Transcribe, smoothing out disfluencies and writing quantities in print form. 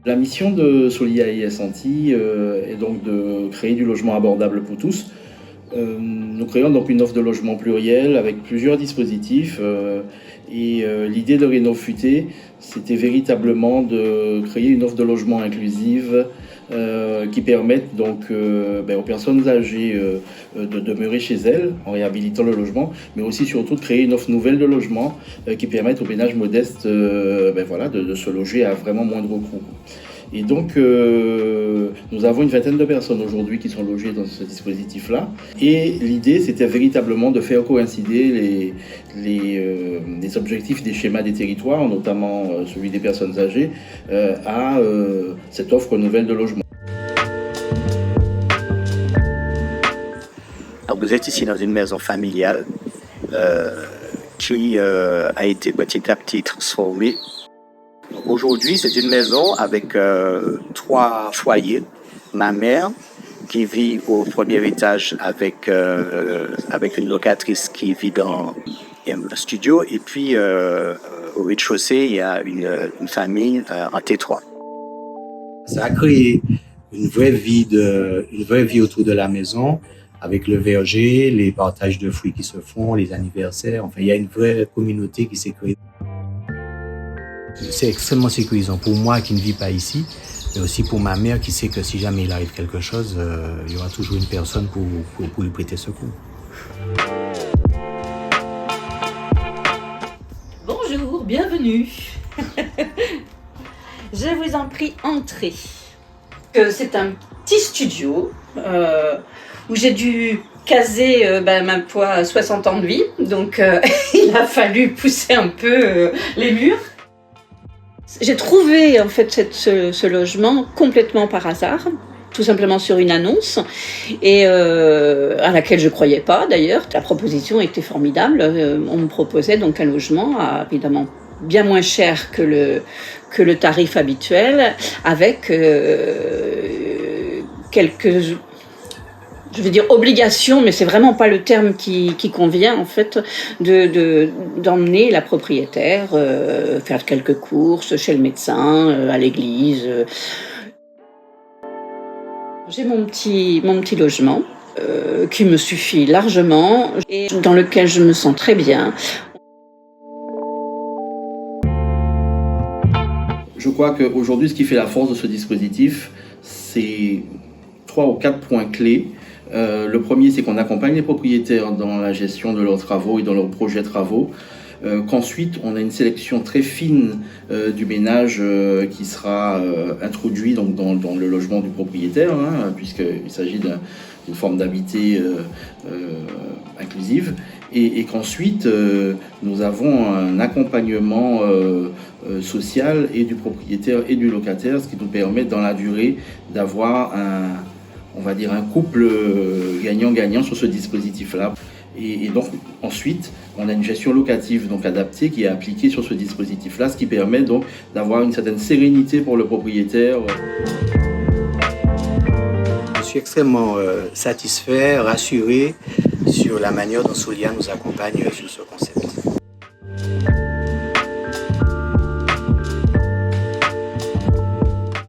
La mission de Solia IS Antilles est donc de créer du logement abordable pour tous. Nous créons donc une offre de logement pluriel avec plusieurs dispositifs l'idée de Rénov Futé, c'était véritablement de créer une offre de logement inclusive qui permette donc aux personnes âgées de demeurer chez elles en réhabilitant le logement, mais aussi surtout de créer une offre nouvelle de logement qui permette aux ménages modestes de se loger à vraiment moindre coût. Et donc, nous avons une vingtaine de personnes aujourd'hui qui sont logées dans ce dispositif-là. Et l'idée, c'était véritablement de faire coïncider les objectifs des schémas des territoires, notamment celui des personnes âgées, à cette offre nouvelle de logement. Alors, vous êtes ici dans une maison familiale qui a été petit à petit transformée. Aujourd'hui, c'est une maison avec 3 foyers. Ma mère, qui vit au premier étage avec une locatrice qui vit dans un studio. Et puis, au rez-de-chaussée, il y a une famille en T3. Ça a créé une vraie vie autour de la maison, avec le verger, les partages de fruits qui se font, les anniversaires. Enfin, il y a une vraie communauté qui s'est créée. C'est extrêmement sécurisant pour moi qui ne vis pas ici, mais aussi pour ma mère qui sait que si jamais il arrive quelque chose, il y aura toujours une personne pour lui prêter secours. Bonjour, bienvenue. Je vous en prie, entrez. C'est un petit studio où j'ai dû caser ma foi 60 ans de vie, donc il a fallu pousser un peu les murs. J'ai trouvé en fait ce logement complètement par hasard, tout simplement sur une annonce, et à laquelle je ne croyais pas d'ailleurs. La proposition était formidable. On me proposait donc un logement évidemment bien moins cher que le tarif habituel, avec quelques... je veux dire obligation, mais c'est vraiment pas le terme qui convient en fait, d'emmener la propriétaire faire quelques courses chez le médecin, à l'église. J'ai mon petit logement qui me suffit largement et dans lequel je me sens très bien. Je crois qu'aujourd'hui, ce qui fait la force de ce dispositif, c'est 3 ou 4 points clés. Le premier, c'est qu'on accompagne les propriétaires dans la gestion de leurs travaux et dans leurs projets travaux. Qu'ensuite, on a une sélection très fine du ménage qui sera introduit donc, dans le logement du propriétaire, puisqu'il s'agit d'une forme d'habiter inclusive. Et qu'ensuite, nous avons un accompagnement social et du propriétaire et du locataire, ce qui nous permet dans la durée d'avoir un couple gagnant-gagnant sur ce dispositif-là. Et donc ensuite, on a une gestion locative donc adaptée qui est appliquée sur ce dispositif-là, ce qui permet donc d'avoir une certaine sérénité pour le propriétaire. Je suis extrêmement satisfait, rassuré sur la manière dont Solia nous accompagne sur ce concept.